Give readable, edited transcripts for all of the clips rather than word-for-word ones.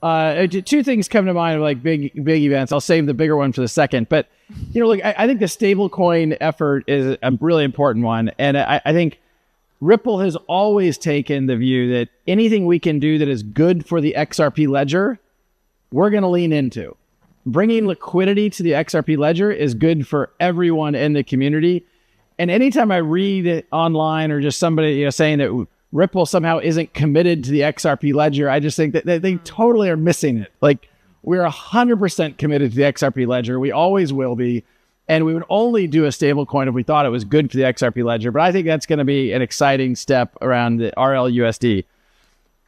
Two things come to mind, like big events. I'll save the bigger one for the second. But, look, I think the stablecoin effort is a really important one. And I think Ripple has always taken the view that anything we can do that is good for the XRP ledger, we're going to lean into. Bringing liquidity to the XRP ledger is good for everyone in the community. And anytime I read online or just somebody saying that Ripple somehow isn't committed to the XRP ledger, I just think that they totally are missing it. Like, we're 100% committed to the XRP ledger. We always will be. And we would only do a stable coin if we thought it was good for the XRP ledger. But I think that's going to be an exciting step around the RLUSD.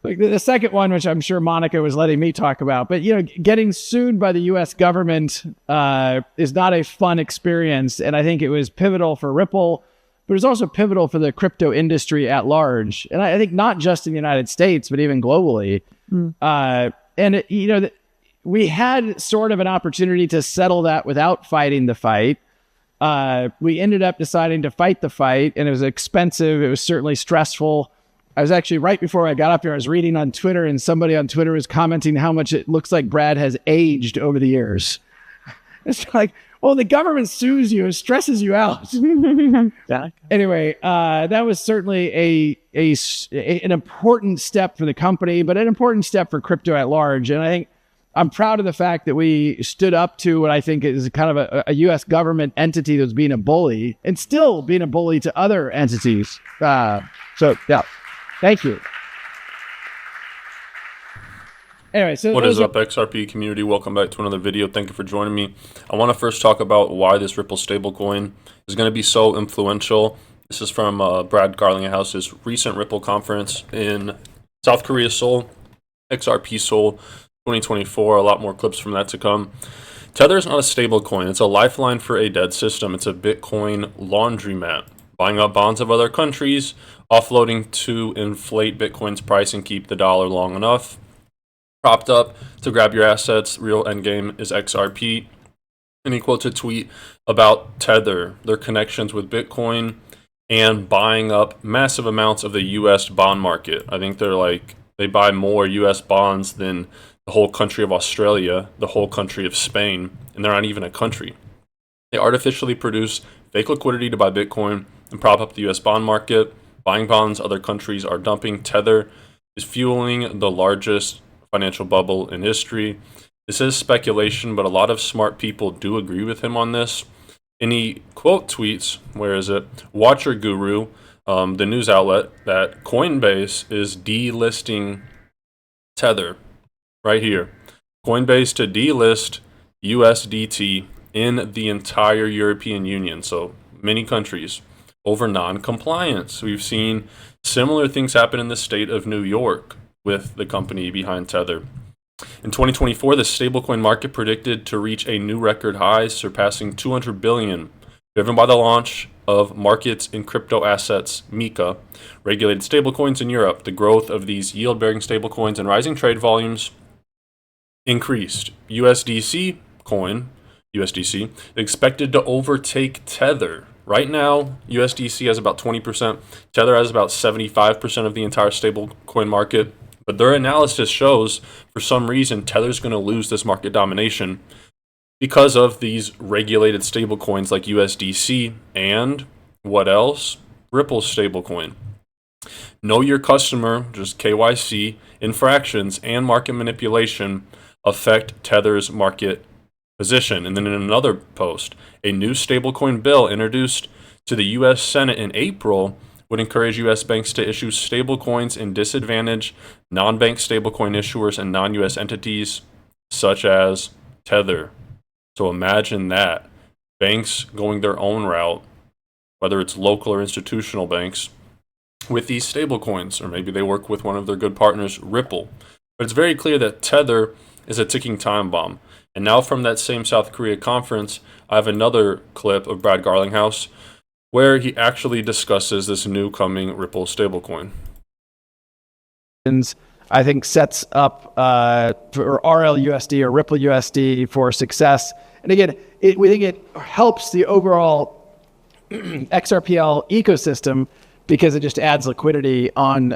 Like the second one, which I'm sure Monica was letting me talk about, but getting sued by the U.S. government is not a fun experience, and I think it was pivotal for Ripple, but it was also pivotal for the crypto industry at large, and I think not just in the United States, but even globally. We had sort of an opportunity to settle that without fighting the fight. We ended up deciding to fight the fight, and it was expensive. It was certainly stressful. I was actually, right before I got up here, I was reading on Twitter, and somebody on Twitter was commenting how much it looks like Brad has aged over the years. It's like, well, the government sues you, it stresses you out. Anyway, that was certainly an important step for the company, but an important step for crypto at large. And I think I'm proud of the fact that we stood up to what I think is kind of a U.S. government entity that's being a bully and still being a bully to other entities. Yeah. Thank you. Anyway, so what is up, XRP community? Welcome back to another video. Thank you for joining me. I want to first talk about why this Ripple stablecoin is going to be so influential. This is from Brad Garlinghouse's recent Ripple conference in South Korea, Seoul, XRP Seoul 2024. A lot more clips from that to come. Tether is not a stablecoin. It's a lifeline for a dead system. It's a Bitcoin laundromat, buying up bonds of other countries, offloading to inflate Bitcoin's price and keep the dollar long enough propped up to grab your assets. Real endgame is XRP. And he quotes a tweet about Tether, their connections with Bitcoin, and buying up massive amounts of the U.S. bond market. I think they buy more U.S. bonds than the whole country of Australia, the whole country of Spain, and they're not even a country. They artificially produce fake liquidity to buy Bitcoin and prop up the U.S. bond market. Buying bonds other countries are dumping. Tether is fueling the largest financial bubble in history. This is speculation, but a lot of smart people do agree with him on this. And he quote tweets, where is it? Watcher Guru, the news outlet, that Coinbase is delisting Tether right here. Coinbase to delist USDT in the entire European Union, so many countries, over non-compliance. We've seen similar things happen in the state of New York with the company behind Tether. In 2024, the stablecoin market predicted to reach a new record high, surpassing $200 billion, driven by the launch of markets in crypto assets, MiCA, regulated stablecoins in Europe. The growth of these yield-bearing stablecoins and rising trade volumes increased. USDC coin, USDC, expected to overtake Tether. Right now, USDC has about 20%. Tether has about 75% of the entire stablecoin market. But their analysis shows, for some reason, Tether's going to lose this market domination because of these regulated stablecoins like USDC and, what else? Ripple stablecoin. Know your customer, just KYC, infractions, and market manipulation affect Tether's market position. And then in another post, a new stablecoin bill introduced to the U.S. Senate in April would encourage U.S. banks to issue stablecoins and disadvantage non-bank stablecoin issuers and non-U.S. entities such as Tether. So imagine that. Banks going their own route, whether it's local or institutional banks, with these stablecoins, or maybe they work with one of their good partners, Ripple. But it's very clear that Tether is a ticking time bomb. And now from that same South Korea conference, I have another clip of Brad Garlinghouse where he actually discusses this new coming Ripple stablecoin. I think sets up for RLUSD or Ripple USD for success. And again, we think it helps the overall XRPL ecosystem because it just adds liquidity on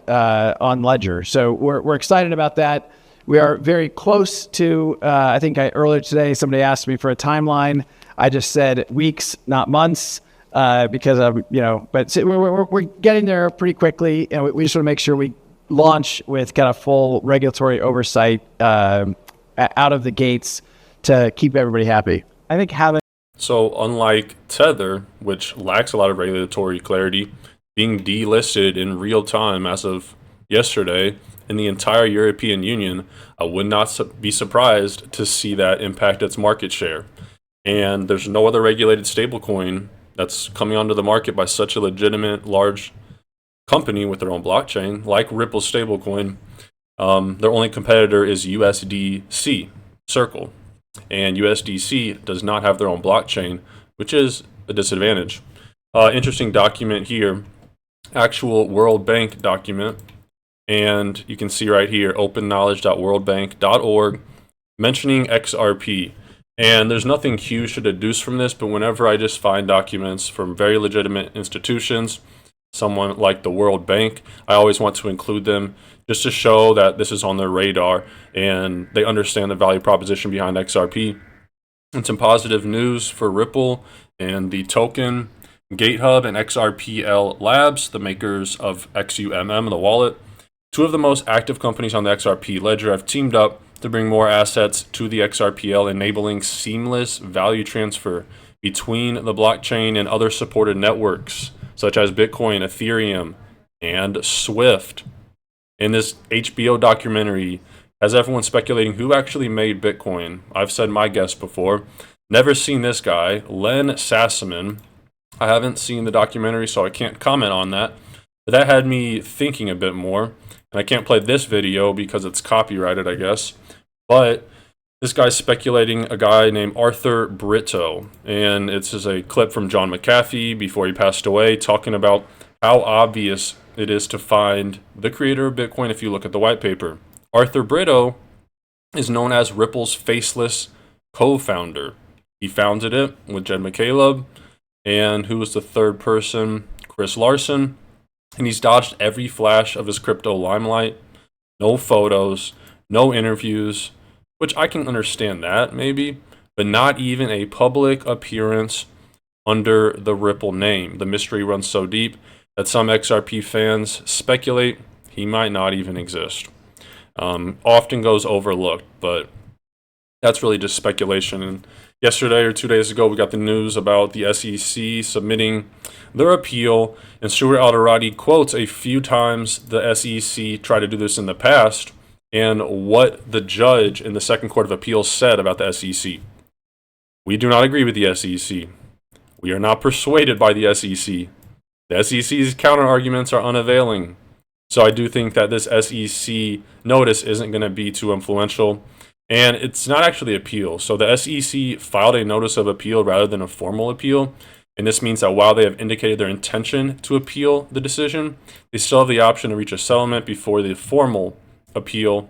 Ledger. So we're excited about that. We are very close to, I think earlier today, somebody asked me for a timeline. I just said weeks, not months, because of, but we're getting there pretty quickly. And we just want to make sure we launch with kind of full regulatory oversight out of the gates to keep everybody happy. I think So unlike Tether, which lacks a lot of regulatory clarity, being delisted in real time as of yesterday in the entire European Union, I would not be surprised to see that impact its market share. And there's no other regulated stablecoin that's coming onto the market by such a legitimate large company with their own blockchain like Ripple stablecoin. Their only competitor is USDC, Circle. And USDC does not have their own blockchain, which is a disadvantage. Interesting document here, actual World Bank document. And you can see right here, openknowledge.worldbank.org, mentioning XRP. And there's nothing huge to deduce from this, but whenever I just find documents from very legitimate institutions, someone like the World Bank, I always want to include them just to show that this is on their radar and they understand the value proposition behind XRP. And some positive news for Ripple and the token GateHub and XRPL Labs, the makers of XUMM, the wallet. Two of the most active companies on the XRP ledger have teamed up to bring more assets to the XRPL, enabling seamless value transfer between the blockchain and other supported networks, such as Bitcoin, Ethereum, and Swift. In this HBO documentary, has everyone speculating who actually made Bitcoin? I've said my guess before. Never seen this guy, Len Sassaman. I haven't seen the documentary, so I can't comment on that. But that had me thinking a bit more. And I can't play this video because it's copyrighted, I guess. But this guy's speculating a guy named Arthur Brito. And it's just a clip from John McAfee before he passed away, talking about how obvious it is to find the creator of Bitcoin if you look at the white paper. Arthur Brito is known as Ripple's faceless co-founder. He founded it with Jed McCaleb, and who was the third person? Chris Larson. And he's dodged every flash of his crypto limelight. No photos, no interviews, which I can understand that maybe, but not even a public appearance under the Ripple name. The mystery runs so deep that some XRP fans speculate he might not even exist. Often goes overlooked, but that's really just speculation. And yesterday or 2 days ago, we got the news about the SEC submitting their appeal, and Stuart Alderati quotes a few times the SEC tried to do this in the past, and what the judge in the Second Court of Appeals said about the SEC. We do not agree with the SEC. We are not persuaded by the SEC. The SEC's counter-arguments are unavailing. So I do think that this SEC notice isn't going to be too influential. And it's not actually appeal. So the SEC filed a notice of appeal rather than a formal appeal. And this means that while they have indicated their intention to appeal the decision, they still have the option to reach a settlement before the formal appeal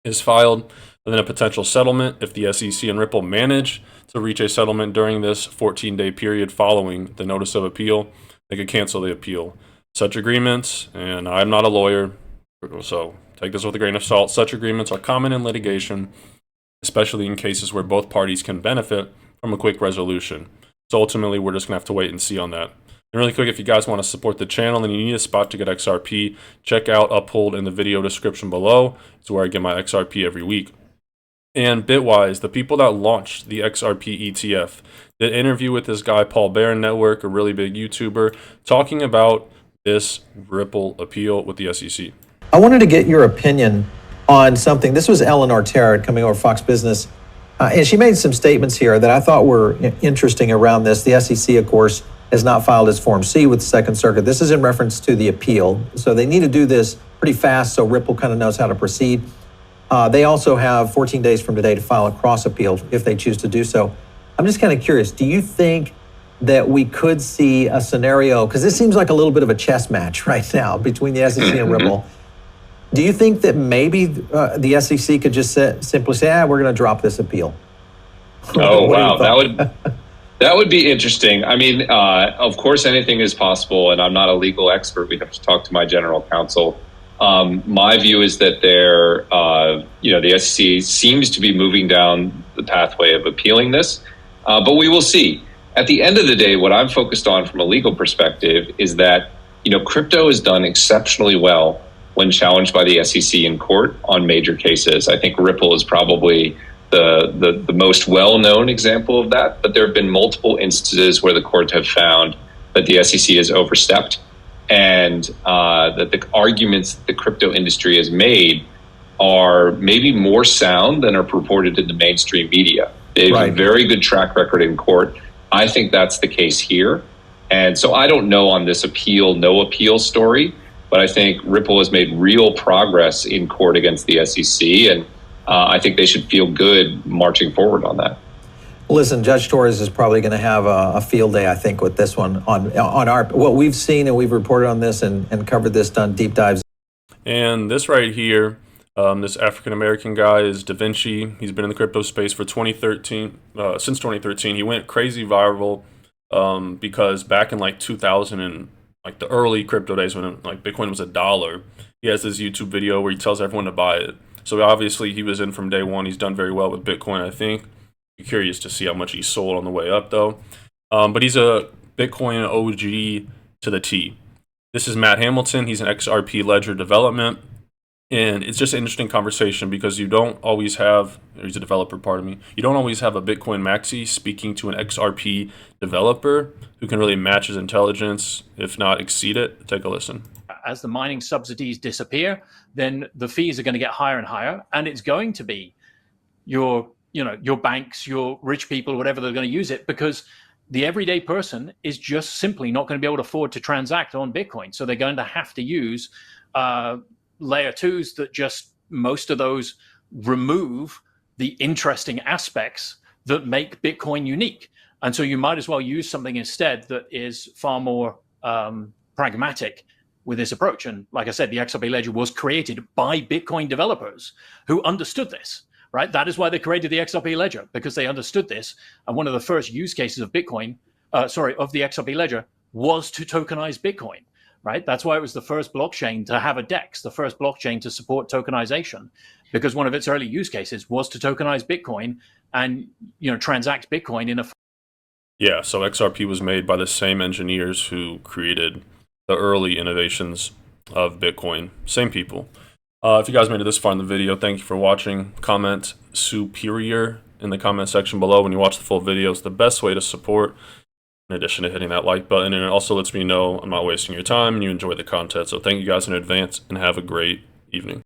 is filed. And then a potential settlement, if the SEC and Ripple manage to reach a settlement during this 14-day period following the notice of appeal, they could cancel the appeal. Such agreements, and I'm not a lawyer, so take this with a grain of salt, such agreements are common in litigation, especially in cases where both parties can benefit from a quick resolution. So ultimately, we're just going to have to wait and see on that. And really quick, if you guys want to support the channel and you need a spot to get XRP, check out Uphold in the video description below. It's where I get my XRP every week. And Bitwise, the people that launched the XRP ETF, did an interview with this guy, Paul Barron Network, a really big YouTuber, talking about this Ripple appeal with the SEC. I wanted to get your opinion on something. This was Eleanor Tarrant coming over Fox Business, and she made some statements here that I thought were interesting around this. The SEC, of course, has not filed its Form C with the Second Circuit. This is in reference to the appeal. So they need to do this pretty fast so Ripple kind of knows how to proceed. They also have 14 days from today to file a cross appeal if they choose to do so. I'm just kind of curious, do you think that we could see a scenario, because this seems like a little bit of a chess match right now between the SEC and Ripple. Do you think that maybe the SEC could just simply say, we're going to drop this appeal? Oh, wow. That would be interesting. I mean, of course, anything is possible, and I'm not a legal expert. We'd have to talk to my general counsel. My view is that the SEC seems to be moving down the pathway of appealing this, but we will see. At the end of the day, what I'm focused on from a legal perspective is that crypto has done exceptionally well when challenged by the SEC in court on major cases. I think Ripple is probably the most well-known example of that, but there have been multiple instances where the courts have found that the SEC has overstepped, and that the arguments the crypto industry has made are maybe more sound than are purported in the mainstream media. They have a very good track record in court. I think that's the case here. And so I don't know on this appeal, no appeal story, but I think Ripple has made real progress in court against the SEC, and I think they should feel good marching forward on that. Listen, Judge Torres is probably going to have a field day, I think, with this one on what we've seen, and we've reported on this and covered this, done deep dives. And this right here, this African-American guy is Da Vinci. He's been in the crypto space for since 2013. He went crazy viral because back in like 2000 and like the early crypto days when like Bitcoin was $1, he has this YouTube video where he tells everyone to buy it. So obviously he was in from day one. He's done very well with Bitcoin, I think. I'm curious to see how much he sold on the way up though. But he's a Bitcoin OG to the T. This is Matt Hamilton. He's an XRP Ledger development. And it's just an interesting conversation because you don't always have, he's a developer, pardon me, you don't always have a Bitcoin maxi speaking to an XRP developer who can really match his intelligence, if not exceed it. Take a listen. As the mining subsidies disappear, then the fees are going to get higher and higher, and it's going to be your banks, your rich people, whatever, they're going to use it, because the everyday person is just simply not going to be able to afford to transact on Bitcoin. So they're going to have to use layer twos that just, most of those remove the interesting aspects that make Bitcoin unique. And so you might as well use something instead that is far more pragmatic with this approach. And like I said, the XRP Ledger was created by Bitcoin developers who understood this, right? That is why they created the XRP Ledger, because they understood this. And one of the first use cases of Bitcoin, of the XRP Ledger, was to tokenize Bitcoin. Right? That's why it was the first blockchain to have a DEX, the first blockchain to support tokenization, because one of its early use cases was to tokenize Bitcoin and transact Bitcoin in a. Yeah, so XRP was made by the same engineers who created the early innovations of Bitcoin. Same people. If you guys made it this far in the video, thank you for watching. Comment superior in the comment section below when you watch the full video. It's the best way to support, in addition to hitting that like button, and it also lets me know I'm not wasting your time and you enjoy the content. So thank you guys in advance and have a great evening.